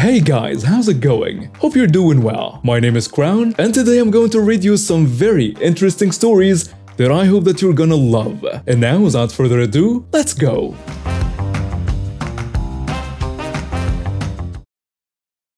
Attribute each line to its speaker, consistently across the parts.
Speaker 1: Hey guys, how's it going? Hope you're doing well. My name is Crown, and today I'm going to read you some very interesting stories that I hope that you're gonna love. And now, without further ado, let's go!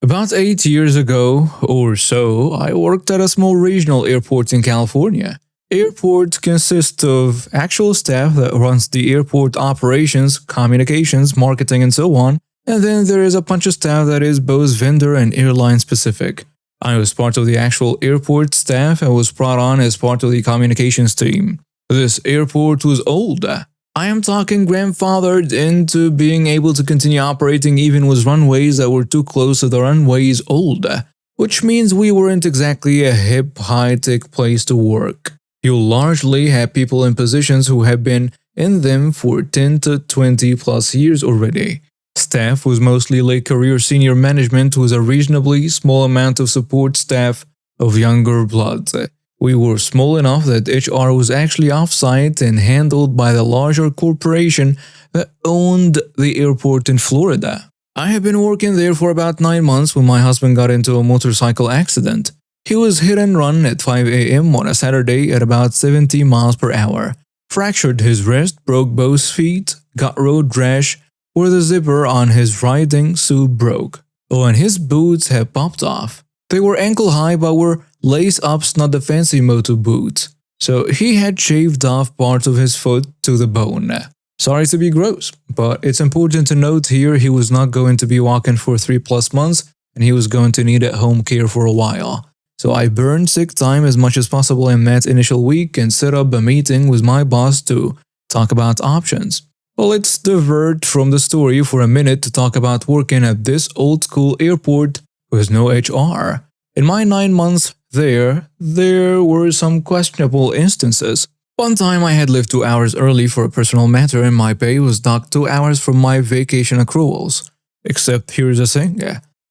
Speaker 1: About 8 years ago or so, I worked at a small regional airport in California. Airport consists of actual staff that runs the airport operations, communications, marketing, and so on. And then there is a bunch of staff that is both vendor and airline specific. I was part of the actual airport staff and was brought on as part of the communications team. This airport was old. I am talking grandfathered into being able to continue operating even with runways that were too close to the runways old, which means we weren't exactly a hip, high-tech place to work. You largely have people in positions who have been in them for 10 to 20 plus years already. Staff was mostly late career senior management with a reasonably small amount of support staff of younger blood. We were small enough that HR was actually off-site and handled by the larger corporation that owned the airport in Florida. I had been working there for about 9 months when my husband got into a motorcycle accident. He was hit and run at 5 a.m. on a Saturday at about 70 miles per hour. Fractured his wrist, broke both feet, got road rash, where the zipper on his riding suit broke. Oh, and his boots had popped off. They were ankle high but were lace-ups, not the fancy moto boots. So he had shaved off part of his foot to the bone. Sorry to be gross, but it's important to note here he was not going to be walking for 3+ months and he was going to need at-home care for a while. So I burned sick time as much as possible in that initial week and set up a meeting with my boss to talk about options. Well, let's divert from the story for a minute to talk about working at this old-school airport with no HR. In my 9 months there were some questionable instances. One time I had left 2 hours early for a personal matter and my pay was docked 2 hours from my vacation accruals. Except here's the thing,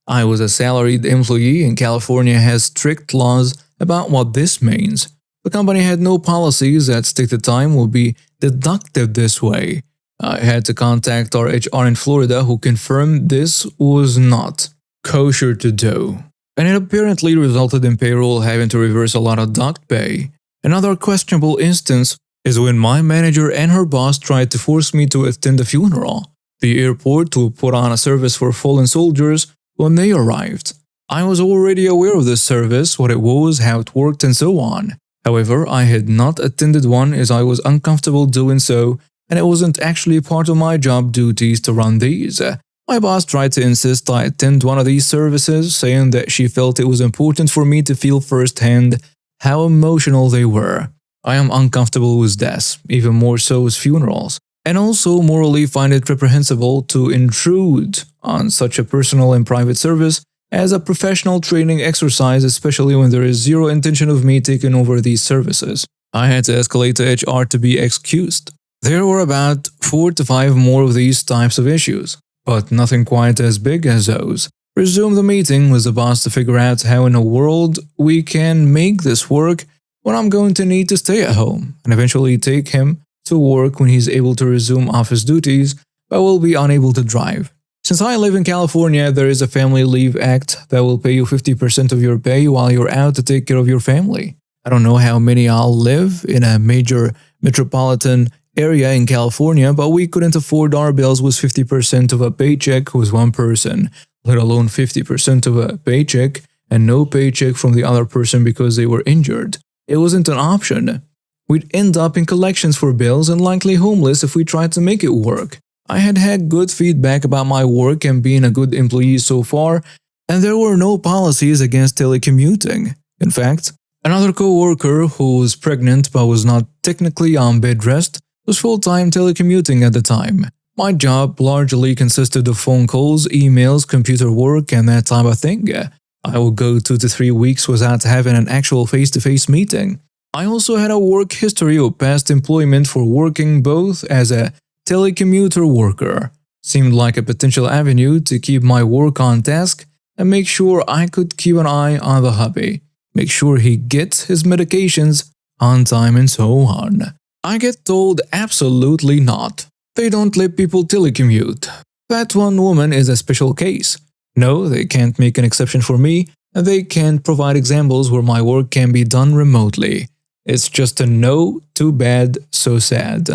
Speaker 1: I was a salaried employee and California has strict laws about what this means. The company had no policies that state the time will be deducted this way. I had to contact our HR in Florida who confirmed this was not kosher to do. And it apparently resulted in payroll having to reverse a lot of docked pay. Another questionable instance is when my manager and her boss tried to force me to attend the funeral. The airport will put on a service for fallen soldiers when they arrived. I was already aware of this service, what it was, how it worked, and so on. However, I had not attended one as I was uncomfortable doing so, and it wasn't actually part of my job duties to run these. My boss tried to insist I attend one of these services, saying that she felt it was important for me to feel firsthand how emotional they were. I am uncomfortable with death, even more so with funerals, and also morally find it reprehensible to intrude on such a personal and private service as a professional training exercise, especially when there is zero intention of me taking over these services. I had to escalate to HR to be excused. There were about 4 to 5 more of these types of issues, but nothing quite as big as those. Resumed the meeting with the boss to figure out how in the world we can make this work when I'm going to need to stay at home, and eventually take him to work when he's able to resume office duties, but will be unable to drive. Since I live in California, there is a Family Leave Act that will pay you 50% of your pay while you're out to take care of your family. I don't know how many I'll live in a major metropolitan area in California, but we couldn't afford our bills with 50% of a paycheck with one person, let alone 50% of a paycheck and no paycheck from the other person because they were injured. It wasn't an option. We'd end up in collections for bills and likely homeless if we tried to make it work. I had had good feedback about my work and being a good employee so far, and there were no policies against telecommuting. In fact, another co-worker who was pregnant but was not technically on bed rest was full-time telecommuting at the time. My job largely consisted of phone calls, emails, computer work, and that type of thing. I would go 2 to 3 weeks without having an actual face-to-face meeting. I also had a work history of past employment for working both as a telecommuter worker. Seemed like a potential avenue to keep my work on task and make sure I could keep an eye on the hubby, make sure he gets his medications on time and so on. I get told absolutely not. They don't let people telecommute. That one woman is a special case. No, they can't make an exception for me, and they can't provide examples where my work can be done remotely. It's just a no, too bad, so sad.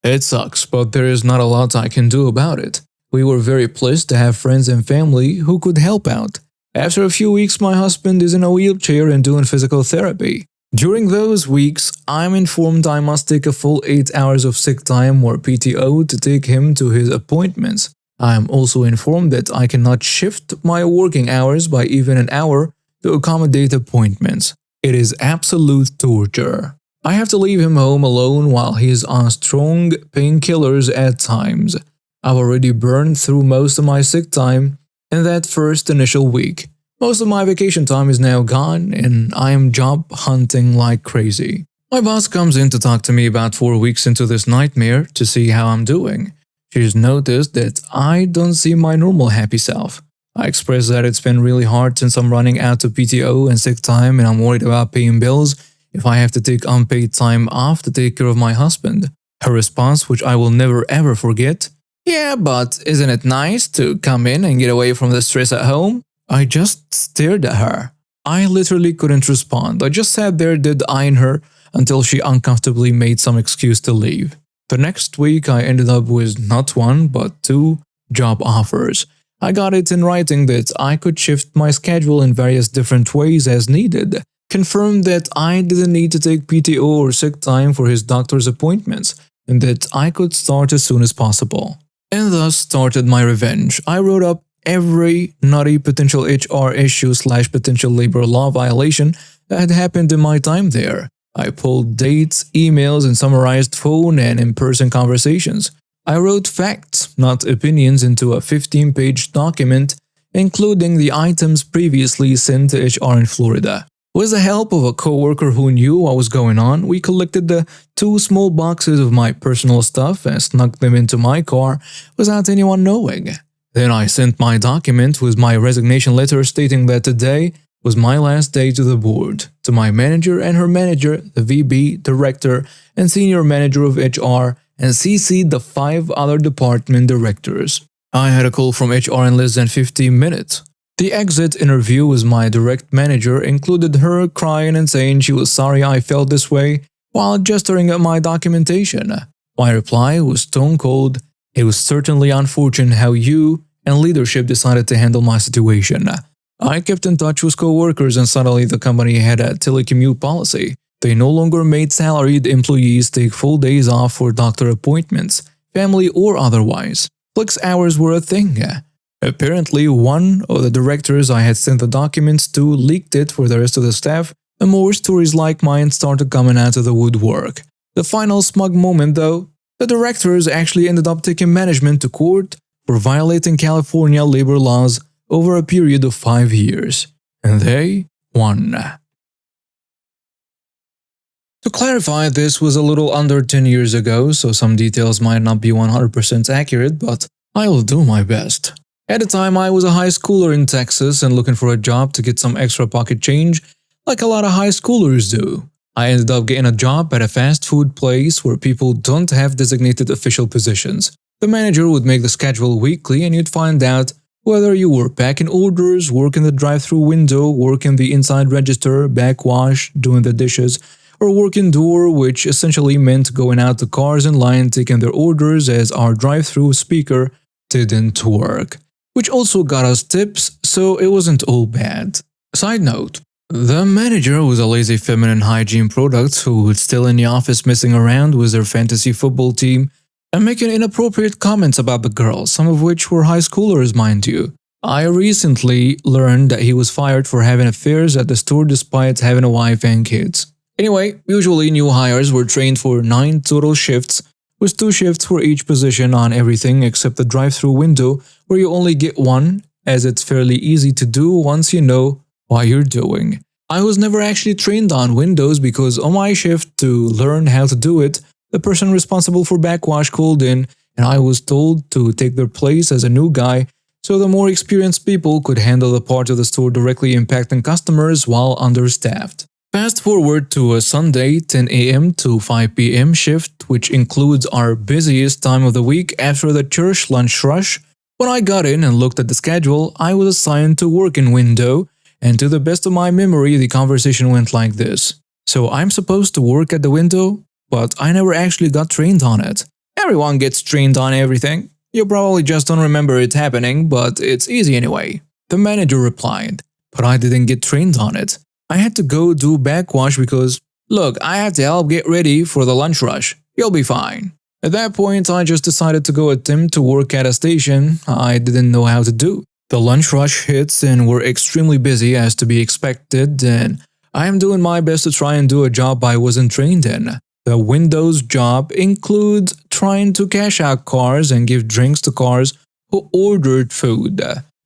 Speaker 1: It sucks, but there is not a lot I can do about it. We were very pleased to have friends and family who could help out. After a few weeks, my husband is in a wheelchair and doing physical therapy. During those weeks, I'm informed I must take a full 8 hours of sick time or PTO to take him to his appointments. I am also informed that I cannot shift my working hours by even an hour to accommodate appointments. It is absolute torture. I have to leave him home alone while he is on strong painkillers at times. I've already burned through most of my sick time in that first initial week. Most of my vacation time is now gone and I am job hunting like crazy. My boss comes in to talk to me about 4 weeks into this nightmare to see how I'm doing. She's noticed that I don't seem my normal happy self. I express that it's been really hard since I'm running out of PTO and sick time and I'm worried about paying bills if I have to take unpaid time off to take care of my husband. Her response, which I will never ever forget, "Yeah, but isn't it nice to come in and get away from the stress at home?" I just stared at her. I literally couldn't respond. I just sat there dead-eyeing her until she uncomfortably made some excuse to leave. The next week, I ended up with not one, but 2 job offers. I got it in writing that I could shift my schedule in various different ways as needed, confirmed that I didn't need to take PTO or sick time for his doctor's appointments, and that I could start as soon as possible. And thus started my revenge. I wrote up every nutty potential HR issue/potential labor law violation that had happened in my time there. I pulled dates, emails, and summarized phone and in-person conversations. I wrote facts, not opinions, into a 15-page document, including the items previously sent to HR in Florida. With the help of a coworker who knew what was going on, we collected the 2 small boxes of my personal stuff and snuck them into my car without anyone knowing. Then I sent my document with my resignation letter stating that today was my last day to the board, to my manager and her manager, the VP, director, and senior manager of HR, and CC'd the 5 other department directors. I had a call from HR in less than 15 minutes. The exit interview with my direct manager included her crying and saying she was sorry I felt this way while gesturing at my documentation. My reply was stone cold. It was certainly unfortunate how you and leadership decided to handle my situation. I kept in touch with co-workers and suddenly the company had a telecommute policy. They no longer made salaried employees take full days off for doctor appointments, family or otherwise. Flex hours were a thing. Apparently, one of the directors I had sent the documents to leaked it for the rest of the staff, and more stories like mine started coming out of the woodwork. The final smug moment though, the directors actually ended up taking management to court for violating California labor laws over a period of 5 years. And they won. To clarify, this was a little under 10 years ago, so some details might not be 100% accurate, but I will do my best. At the time, I was a high schooler in Texas and looking for a job to get some extra pocket change, like a lot of high schoolers do. I ended up getting a job at a fast food place where people don't have designated official positions. The manager would make the schedule weekly and you'd find out whether you were packing orders, working the drive-thru window, working the inside register, backwash, doing the dishes, or working door, which essentially meant going out to cars in line taking their orders as our drive-thru speaker didn't work. Which also got us tips, so it wasn't all bad. Side note, the manager was a lazy feminine hygiene product who was still in the office messing around with their fantasy football team and making inappropriate comments about the girls, some of which were high schoolers, mind you. I recently learned that he was fired for having affairs at the store despite having a wife and kids. Anyway, usually new hires were trained for 9 total shifts, with 2 shifts for each position on everything except the drive-thru window, where you only get 1, as it's fairly easy to do once you know what you're doing. I was never actually trained on windows because on my shift to learn how to do it, the person responsible for backwash called in and I was told to take their place as a new guy so the more experienced people could handle the part of the store directly impacting customers while understaffed. Fast forward to a Sunday 10 a.m. to 5 p.m. shift, which includes our busiest time of the week after the church lunch rush, When I got in and looked at the schedule, I was assigned to work in window, and to the best of my memory, the conversation went like this. So I'm supposed to work at the window, but I never actually got trained on it. Everyone gets trained on everything. You probably just don't remember it happening, but it's easy anyway. The manager replied, but I didn't get trained on it. I had to go do backwash because, look, I had to help get ready for the lunch rush. You'll be fine. At that point, I just decided to go attempt to work at a station I didn't know how to do. The lunch rush hits and we're extremely busy as to be expected, and I am doing my best to try and do a job I wasn't trained in. The Windows job includes trying to cash out cars and give drinks to cars who ordered food.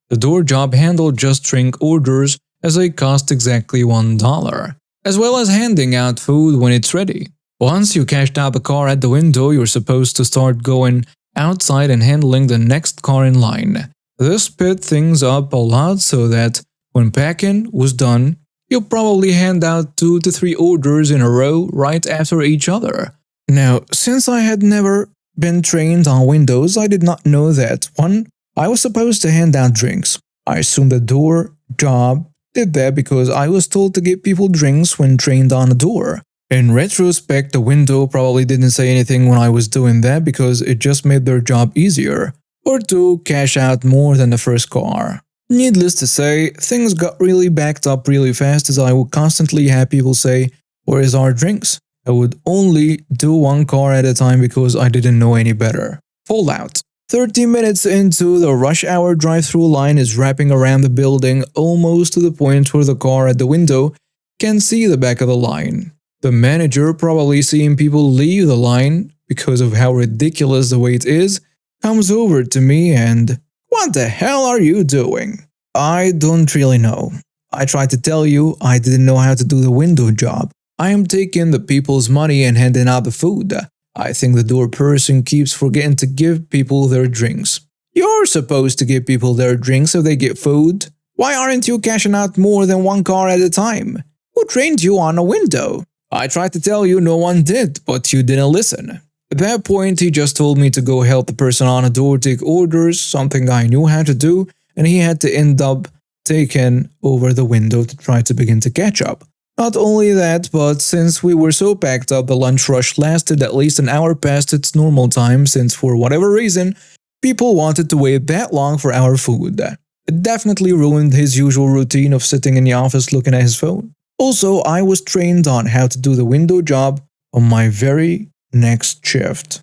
Speaker 1: The door job handled just drink orders as they cost exactly $1, as well as handing out food when it's ready. Once you cashed out the car at the window, you're supposed to start going outside and handling the next car in line. This sped things up a lot so that when packing was done, you'll probably hand out 2 to 3 orders in a row right after each other. Now, since I had never been trained on Windows, I did not know that 1. I was supposed to hand out drinks. I assumed the door job did that because I was told to give people drinks when trained on the door. In retrospect, the window probably didn't say anything when I was doing that because it just made their job easier, or to cash out more than the first car. Needless to say, things got really backed up really fast as I would constantly have people say, "Where is our drinks?" I would only do 1 car at a time because I didn't know any better. Fallout. 30 minutes into the rush hour drive-through line is wrapping around the building almost to the point where the car at the window can see the back of the line. The manager, probably seeing people leave the line because of how ridiculous the wait is, comes over to me and, "What the hell are you doing?" I don't really know. I tried to tell you I didn't know how to do the window job. I am taking the people's money and handing out the food. I think the door person keeps forgetting to give people their drinks. You're supposed to give people their drinks if they get food. Why aren't you cashing out more than 1 car at a time? Who trained you on a window? I tried to tell you no one did, but you didn't listen. At that point, he just told me to go help the person on a door take orders, something I knew how to do, and he had to end up taking over the window to try to begin to catch up. Not only that, but since we were so packed up, the lunch rush lasted at least an hour past its normal time since for whatever reason, people wanted to wait that long for our food. It definitely ruined his usual routine of sitting in the office looking at his phone. Also, I was trained on how to do the window job on my very next shift.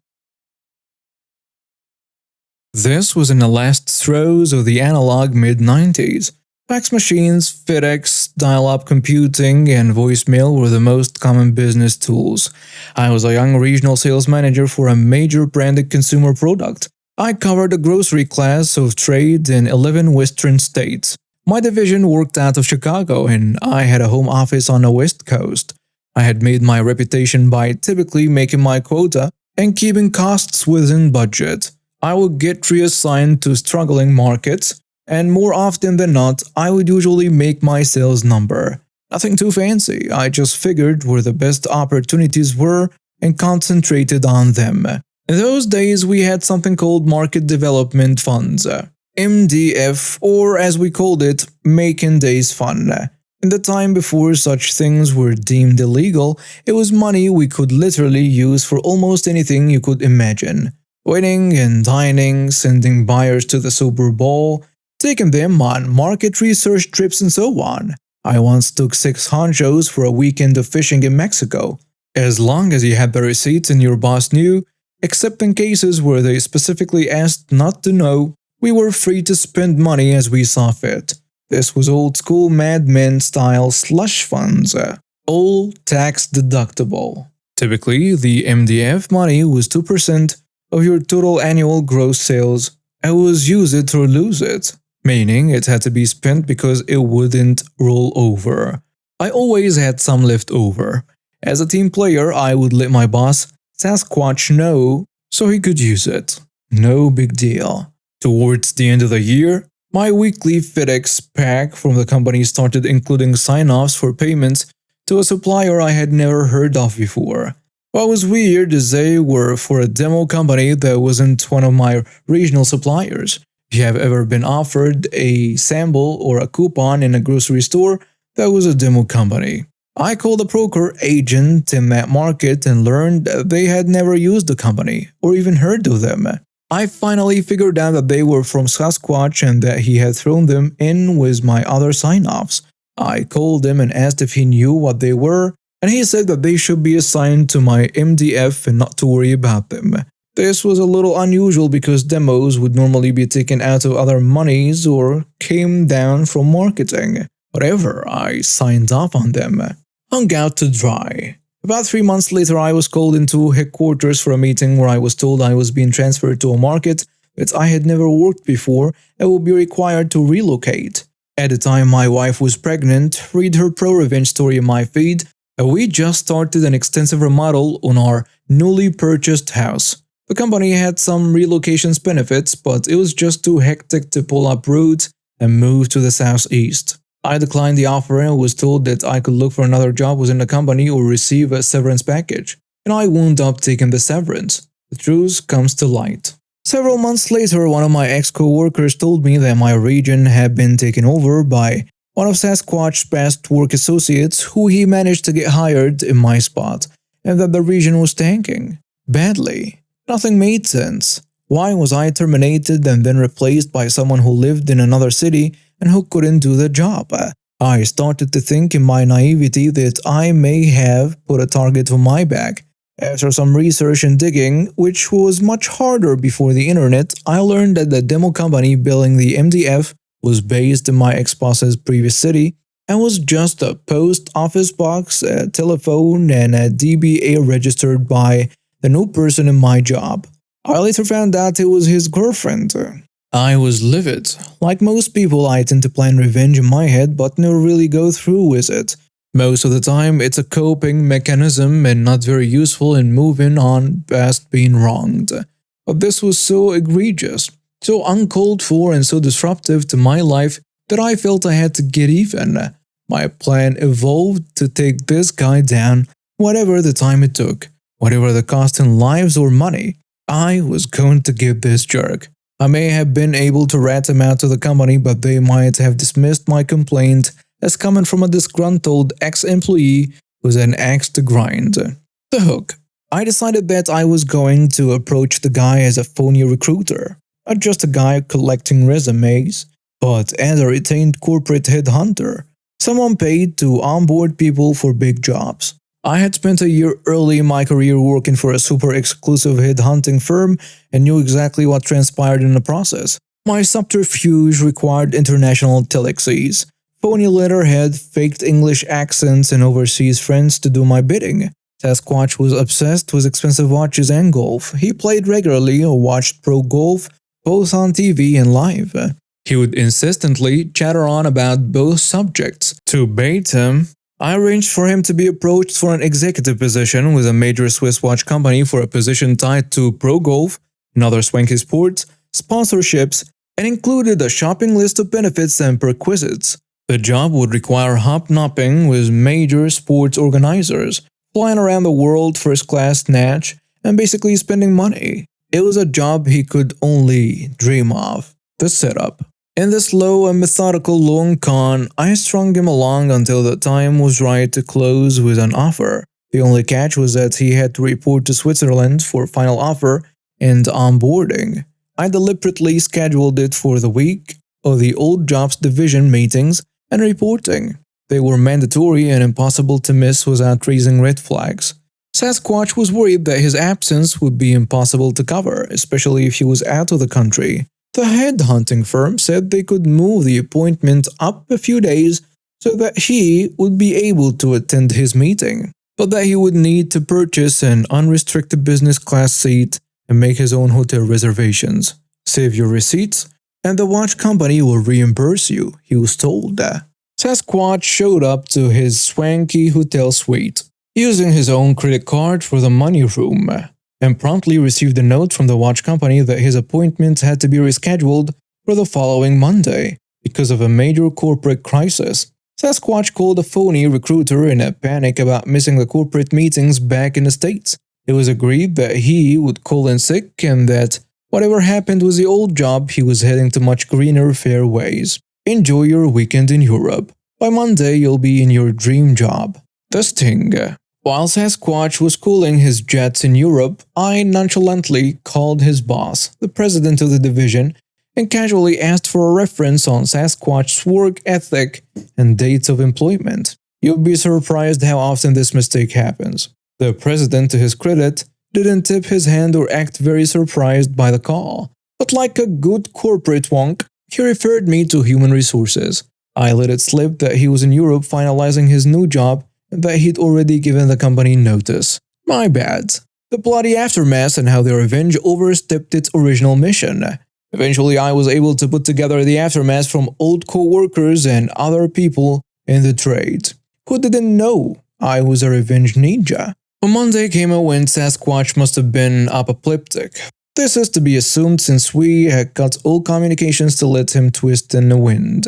Speaker 1: This was in the last throes of the analog mid-90s. Fax machines, FedEx, dial-up computing, and voicemail were the most common business tools. I was a young regional sales manager for a major branded consumer product. I covered the grocery class of trade in 11 western states. My division worked out of Chicago, and I had a home office on the West Coast. I had made my reputation by typically making my quota and keeping costs within budget. I would get reassigned to struggling markets, and more often than not, I would usually make my sales number. Nothing too fancy, I just figured where the best opportunities were and concentrated on them. In those days, we had something called Market Development Funds. MDF, or as we called it, Making Days Fund. In the time before such things were deemed illegal, it was money we could literally use for almost anything you could imagine. Winning and dining, sending buyers to the Super Bowl, taking them on market research trips and so on. I once took 6 honchos for a weekend of fishing in Mexico. As long as you had the receipts and your boss knew, except in cases where they specifically asked not to know, we were free to spend money as we saw fit. This was old-school Mad Men style slush funds, all tax-deductible. Typically, the MDF money was 2% of your total annual gross sales and was use it or lose it, meaning it had to be spent because it wouldn't roll over. I always had some left over. As a team player, I would let my boss, Sasquatch, know so he could use it. No big deal. Towards the end of the year, my weekly FedEx pack from the company started including sign-offs for payments to a supplier I had never heard of before. What was weird is they were for a demo company that wasn't one of my regional suppliers. If you have ever been offered a sample or a coupon in a grocery store, that was a demo company. I called a broker agent in that market and learned that they had never used the company or even heard of them. I finally figured out that they were from Sasquatch and that he had thrown them in with my other sign-offs. I called him and asked if he knew what they were, and he said that they should be assigned to my MDF and not to worry about them. This was a little unusual because demos would normally be taken out of other monies or came down from marketing. Whatever, I signed off on them. Hung out to dry. About 3 months later, I was called into headquarters for a meeting where I was told I was being transferred to a market that I had never worked before and would be required to relocate. At the time my wife was pregnant, read her pro-revenge story in my feed, and we just started an extensive remodel on our newly purchased house. The company had some relocation benefits, but it was just too hectic to pull up roots and move to the southeast. I declined the offer and was told that I could look for another job within the company or receive a severance package, and I wound up taking the severance. The truth comes to light. Several months later, one of my ex-co-workers told me that my region had been taken over by one of Sasquatch's past work associates who he managed to get hired in my spot, and that the region was tanking. Badly. Nothing made sense. Why was I terminated and then replaced by someone who lived in another city and who couldn't do the job? I started to think in my naivety that I may have put a target on my back. After some research and digging, which was much harder before the internet, I learned that the demo company billing the MDF was based in my ex-boss's previous city and was just a post office box, a telephone, and a DBA registered by the new person in my job. I later found out it was his girlfriend. I was livid. Like most people, I tend to plan revenge in my head but never really go through with it. Most of the time, it's a coping mechanism and not very useful in moving on past being wronged. But this was so egregious, so uncalled for and so disruptive to my life that I felt I had to get even. My plan evolved to take this guy down, whatever the time it took. Whatever the cost in lives or money, I was going to get this jerk. I may have been able to rat him out to the company, but they might have dismissed my complaint as coming from a disgruntled ex-employee with an axe to grind. The hook. I decided that I was going to approach the guy as a phony recruiter, not just a guy collecting resumes, but as a retained corporate headhunter, someone paid to onboard people for big jobs. I had spent a year early in my career working for a super exclusive headhunting firm and knew exactly what transpired in the process. My subterfuge required international telexies, phony letterhead, faked English accents, and overseas friends to do my bidding. Sasquatch was obsessed with expensive watches and golf. He played regularly or watched pro golf, both on TV and live. He would insistently chatter on about both subjects. To bait him, I arranged for him to be approached for an executive position with a major Swiss watch company for a position tied to pro golf and other swanky sports, sponsorships, and included a shopping list of benefits and perquisites. The job would require hobnobbing with major sports organizers, flying around the world first-class snatch, and basically spending money. It was a job he could only dream of. The setup. In this slow and methodical long con, I strung him along until the time was right to close with an offer. The only catch was that he had to report to Switzerland for final offer and onboarding. I deliberately scheduled it for the week of the old jobs division meetings and reporting. They were mandatory and impossible to miss without raising red flags. Sasquatch was worried that his absence would be impossible to cover, especially if he was out of the country. The headhunting firm said they could move the appointment up a few days so that he would be able to attend his meeting, but that he would need to purchase an unrestricted business class seat and make his own hotel reservations. Save your receipts, and the watch company will reimburse you, he was told. Sasquatch showed up to his swanky hotel suite, using his own credit card for the money room, and promptly received a note from the watch company that his appointment had to be rescheduled for the following Monday because of a major corporate crisis. Sasquatch called a phony recruiter in a panic about missing the corporate meetings back in the States. It was agreed that he would call in sick and that Whatever happened with the old job, he was heading to much greener fairways. Enjoy your weekend in Europe. By Monday, you'll be in your dream job. The Sting. While Sasquatch was cooling his jets in Europe, I nonchalantly called his boss, the president of the division, and casually asked for a reference on Sasquatch's work ethic and dates of employment. You'll be surprised how often this mistake happens. The president, to his credit, didn't tip his hand or act very surprised by the call. But like a good corporate wonk, he referred me to human resources. I let it slip that he was in Europe finalizing his new job and that he'd already given the company notice. My bad. The bloody aftermath and how their revenge overstepped its original mission. Eventually, I was able to put together the aftermath from old co-workers and other people in the trade. Who didn't know I was a revenge ninja? On Monday came a when Sasquatch must have been apoplectic. This is to be assumed since we had cut all communications to let him twist in the wind.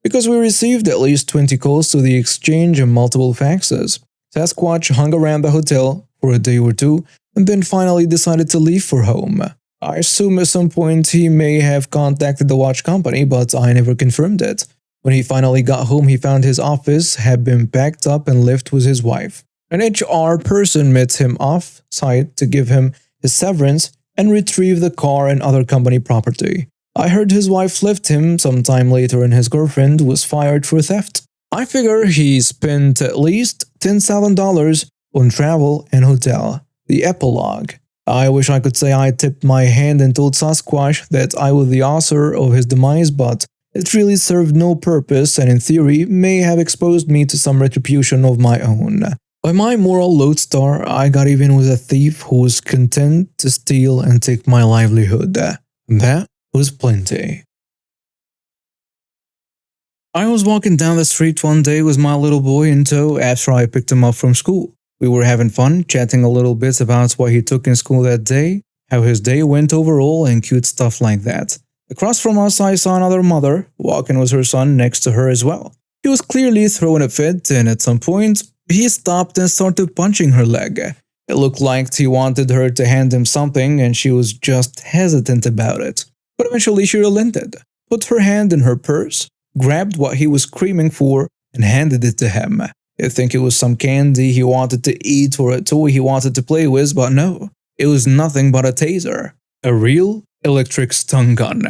Speaker 1: Because we received at least 20 calls to the exchange and multiple faxes. Sasquatch hung around the hotel for a day or two and then finally decided to leave for home. I assume at some point he may have contacted the watch company, but I never confirmed it. When he finally got home, he found his office had been packed up and left with his wife. An HR person met him off-site to give him his severance and retrieve the car and other company property. I heard his wife left him sometime later and his girlfriend was fired for theft. I figure he spent at least $10,000 on travel and hotel. The epilogue. I wish I could say I tipped my hand and told Sasquatch that I was the author of his demise, but it really served no purpose and in theory may have exposed me to some retribution of my own. By my moral lodestar, I got even with a thief who was content to steal and take my livelihood. That was plenty. I was walking down the street one day with my little boy in tow after I picked him up from school. We were having fun, chatting a little bit about what he took in school that day, how his day went overall, and cute stuff like that. Across from us, I saw another mother, walking with her son next to her as well. He was clearly throwing a fit, and at some point, he stopped and started punching her leg. It looked like he wanted her to hand him something, and she was just hesitant about it. But eventually she relented, put her hand in her purse, grabbed what he was screaming for, and handed it to him. I think it was some candy he wanted to eat or a toy he wanted to play with, but no, it was nothing but a taser. A real electric stun gun.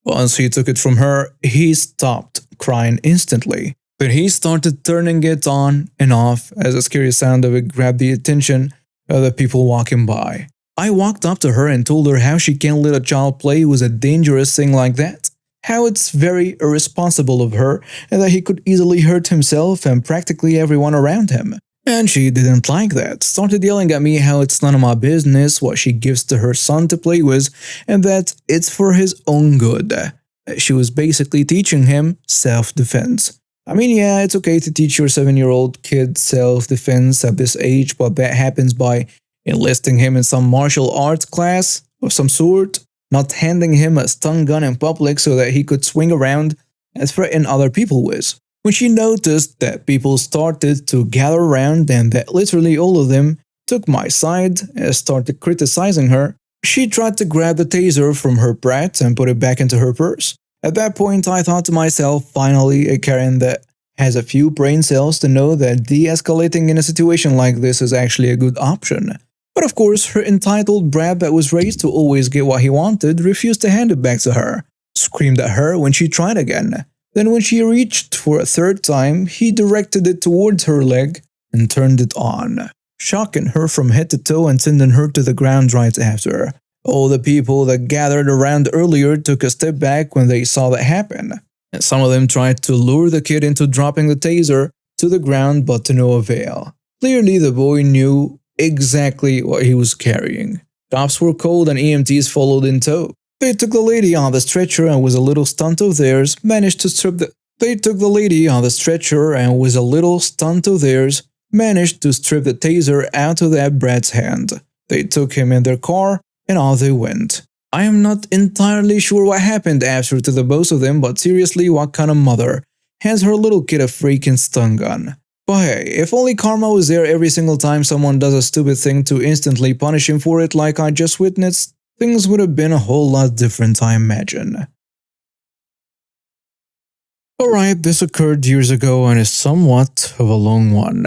Speaker 1: Once he took it from her, he stopped crying instantly. Then he started turning it on and off as the scary sound of it grabbed the attention of the people walking by. I walked up to her and told her how she can't let a child play with a dangerous thing like that. How it's very irresponsible of her and that he could easily hurt himself and practically everyone around him. And she didn't like that, started yelling at me how it's none of my business what she gives to her son to play with and that it's for his own good. She was basically teaching him self-defense. I mean, yeah, it's okay to teach your 7-year-old kid self-defense at this age, but that happens by enlisting him in some martial arts class of some sort. Not handing him a stun gun in public so that he could swing around and threaten other people with. When she noticed that people started to gather around and that literally all of them took my side and started criticizing her, she tried to grab the taser from her brat and put it back into her purse. At that point, I thought to myself, finally a Karen that has a few brain cells to know that de-escalating in a situation like this is actually a good option. But of course, her entitled brat that was raised to always get what he wanted refused to hand it back to her, screamed at her when she tried again. Then when she reached for a third time, he directed it towards her leg and turned it on, shocking her from head to toe and sending her to the ground right after. All the people that gathered around earlier took a step back when they saw that happen, and some of them tried to lure the kid into dropping the taser to the ground, but to no avail. Clearly the boy knew exactly what he was carrying. Cops were called and EMTs followed in tow. They took the lady on the stretcher and with a little stunt of theirs managed to strip the taser out of that brat's hand. They took him in their car and off they went. I am not entirely sure what happened after to the both of them, but seriously, what kind of mother hands her little kid a freaking stun gun? But hey, if only karma was there every single time someone does a stupid thing to instantly punish him for it like I just witnessed, things would have been a whole lot different, I imagine. Alright, this occurred years ago and is somewhat of a long one.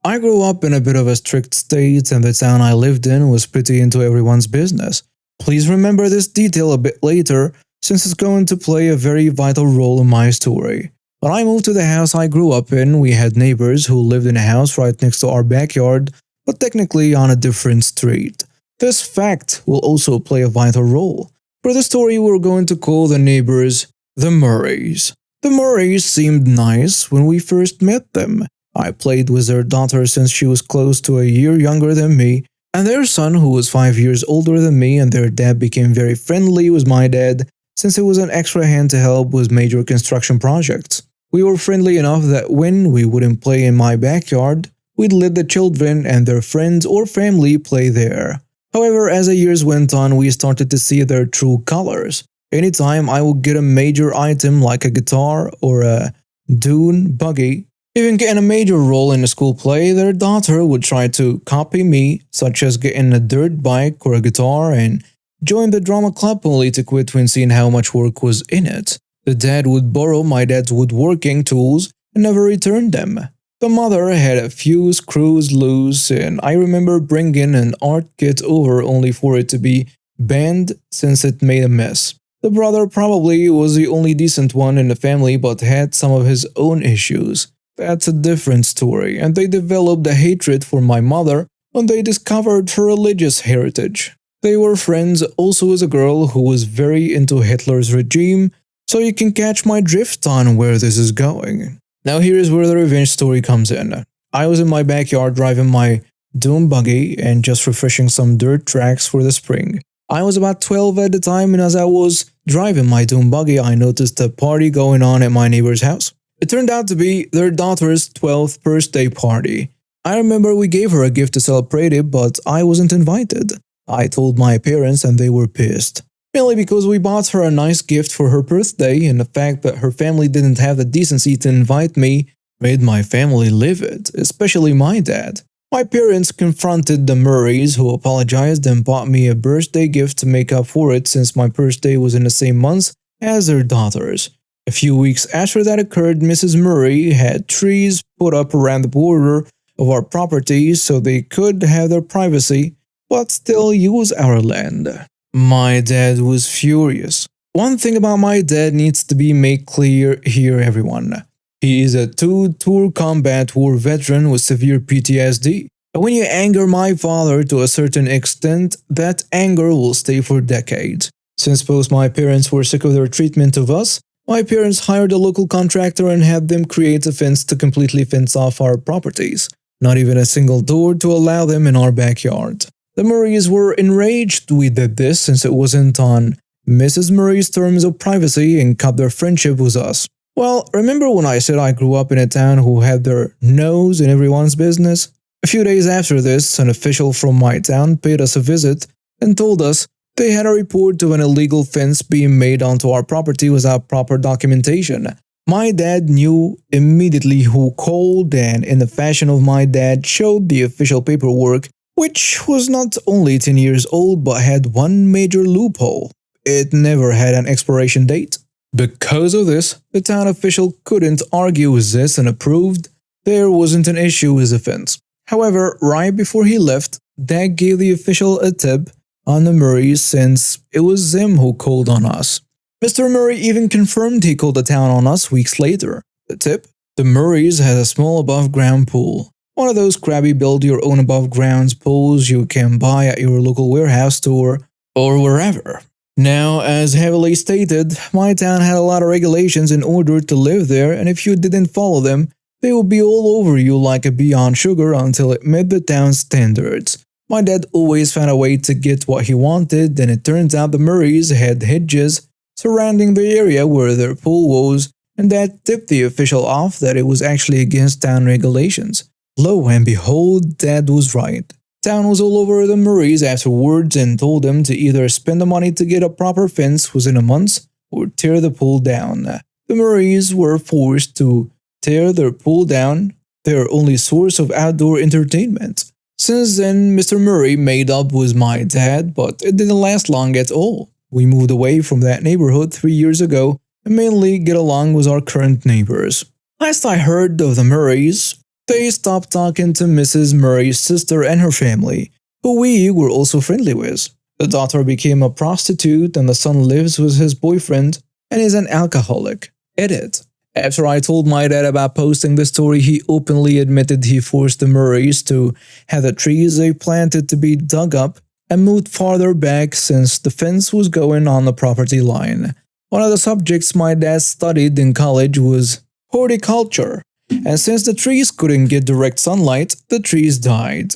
Speaker 1: I grew up in a bit of a strict state, and the town I lived in was pretty into everyone's business. Please remember this detail a bit later, since it's going to play a very vital role in my story. When I moved to the house I grew up in, we had neighbors who lived in a house right next to our backyard, but technically on a different street. This fact will also play a vital role. For the story, we're going to call the neighbors the Murrays. The Murrays seemed nice when we first met them. I played with their daughter since she was close to a year younger than me, and their son, who was 5 years older than me, and their dad became very friendly with my dad since it was an extra hand to help with major construction projects. We were friendly enough that when we wouldn't play in my backyard, we'd let the children and their friends or family play there. However, as the years went on, we started to see their true colors. Anytime I would get a major item like a guitar or a dune buggy, even getting a major role in a school play, their daughter would try to copy me, such as getting a dirt bike or a guitar, and join the drama club only to quit when seeing how much work was in it. The dad would borrow my dad's woodworking tools and never return them. The mother had a few screws loose, and I remember bringing an art kit over only for it to be banned since it made a mess. The brother probably was the only decent one in the family but had some of his own issues. That's a different story, and they developed a hatred for my mother when they discovered her religious heritage. They were friends also with a girl who was very into Hitler's regime, so you can catch my drift on where this is going. Now here is where the revenge story comes in. I was in my backyard driving my dune buggy and just refreshing some dirt tracks for the spring. I was about 12 at the time, and as I was driving my dune buggy, I noticed a party going on at my neighbor's house. It turned out to be their daughter's 12th birthday party. I remember we gave her a gift to celebrate it, but I wasn't invited. I told my parents and they were pissed. Mainly because we bought her a nice gift for her birthday, and the fact that her family didn't have the decency to invite me made my family livid, especially my dad. My parents confronted the Murrays, who apologized and bought me a birthday gift to make up for it since my birthday was in the same month as their daughter's. A few weeks after that occurred, Mrs. Murray had trees put up around the border of our property so they could have their privacy, but still use our land. My dad was furious. One thing about my dad needs to be made clear here, everyone. He is a two-tour combat war veteran with severe PTSD. And when you anger my father to a certain extent, that anger will stay for decades. Since both my parents were sick of their treatment of us, my parents hired a local contractor and had them create a fence to completely fence off our properties. Not even a single door to allow them in our backyard. The Murrays were enraged we did this since it wasn't on Mrs. Murray's terms of privacy and cut their friendship with us. Well, remember when I said I grew up in a town who had their nose in everyone's business? A few days after this, an official from my town paid us a visit and told us they had a report of an illegal fence being made onto our property without proper documentation. My dad knew immediately who called, and in the fashion of my dad, showed the official paperwork, which was not only 10 years old but had one major loophole. It never had an expiration date. Because of this, the town official couldn't argue with this and approved there wasn't an issue with the fence. However, right before he left, Dad gave the official a tip on the Murrays since it was them who called on us. Mr. Murray even confirmed he called the town on us weeks later. The tip? The Murrays had a small above-ground pool. One of those crabby build-your-own above-ground pools you can buy at your local warehouse store or wherever. Now, as heavily stated, my town had a lot of regulations in order to live there, and if you didn't follow them, they would be all over you like a bee on sugar until it met the town's standards. My dad always found a way to get what he wanted, and it turns out the Murrays had hedges surrounding the area where their pool was, and that tipped the official off that it was actually against town regulations. Lo and behold, Dad was right. Town was all over the Murrays afterwards and told them to either spend the money to get a proper fence within a month or tear the pool down. The Murrays were forced to tear their pool down, their only source of outdoor entertainment. Since then, Mr. Murray made up with my dad, but it didn't last long at all. We moved away from that neighborhood 3 years ago and mainly get along with our current neighbors. Last I heard of the Murrays, they stopped talking to Mrs. Murray's sister and her family, who we were also friendly with. The daughter became a prostitute and the son lives with his boyfriend and is an alcoholic. Edit. After I told my dad about posting the story, he openly admitted he forced the Murrays to have the trees they planted to be dug up and moved farther back since the fence was going on the property line. One of the subjects my dad studied in college was horticulture, and since the trees couldn't get direct sunlight, the trees died.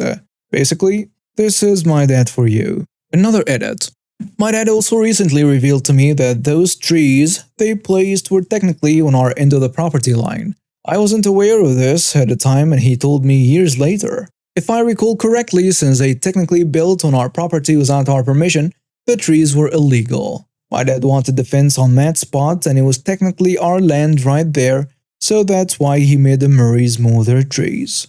Speaker 1: Basically, this is my dad for you. Another edit. My dad also recently revealed to me that those trees they placed were technically on our end of the property line. I wasn't aware of this at the time and he told me years later. If I recall correctly, since they technically built on our property without our permission, the trees were illegal. My dad wanted the fence on that spot and it was technically our land right there, so that's why he made the Murrays mow their trees.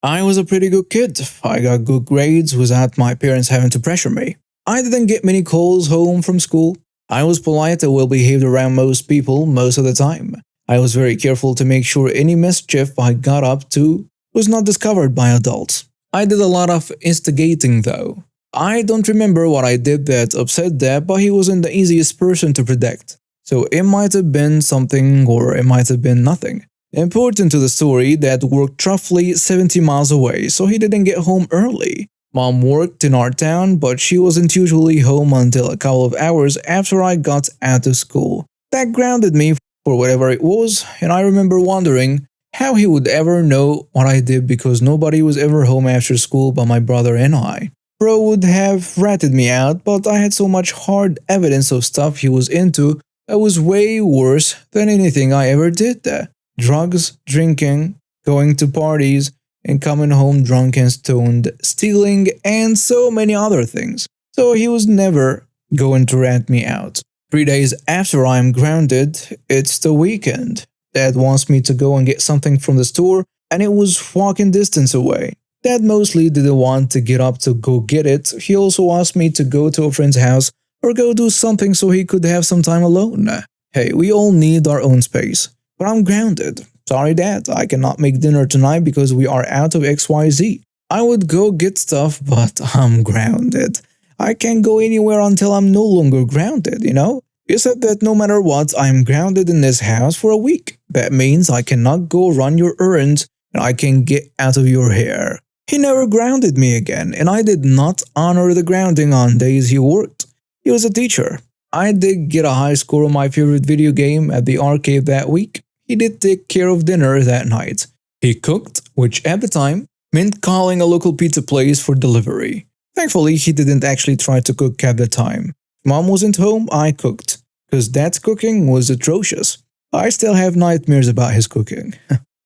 Speaker 1: I was a pretty good kid. I got good grades without my parents having to pressure me. I didn't get many calls home from school. I was polite and well behaved around most people most of the time. I was very careful to make sure any mischief I got up to was not discovered by adults. I did a lot of instigating though. I don't remember what I did that upset Dad, but he wasn't the easiest person to predict. So it might have been something or it might have been nothing. Important to the story, Dad worked roughly 70 miles away, so he didn't get home early. Mom worked in our town, but she wasn't usually home until a couple of hours after I got out of school. That grounded me for whatever it was, and I remember wondering how he would ever know what I did because nobody was ever home after school but my brother and I. Bro would have ratted me out, but I had so much hard evidence of stuff he was into that was way worse than anything I ever did there. Drugs, drinking, going to parties, and coming home drunk and stoned, stealing, and so many other things. So he was never going to rat me out. 3 days after I am grounded, it's the weekend. Dad wants me to go and get something from the store, and it was walking distance away. Dad mostly didn't want to get up to go get it. He also asked me to go to a friend's house or go do something so he could have some time alone. Hey, we all need our own space. But I'm grounded. Sorry, Dad, I cannot make dinner tonight because we are out of XYZ. I would go get stuff, but I'm grounded. I can't go anywhere until I'm no longer grounded, you know? You said that no matter what, I'm grounded in this house for a week. That means I cannot go run your errands and I can get out of your hair. He never grounded me again, and I did not honor the grounding on days he worked. He was a teacher. I did get a high score on my favorite video game at the arcade that week. He did take care of dinner that night. He cooked, which at the time meant calling a local pizza place for delivery. Thankfully, he didn't actually try to cook at the time. Mom wasn't home, I cooked, because Dad's cooking was atrocious. I still have nightmares about his cooking.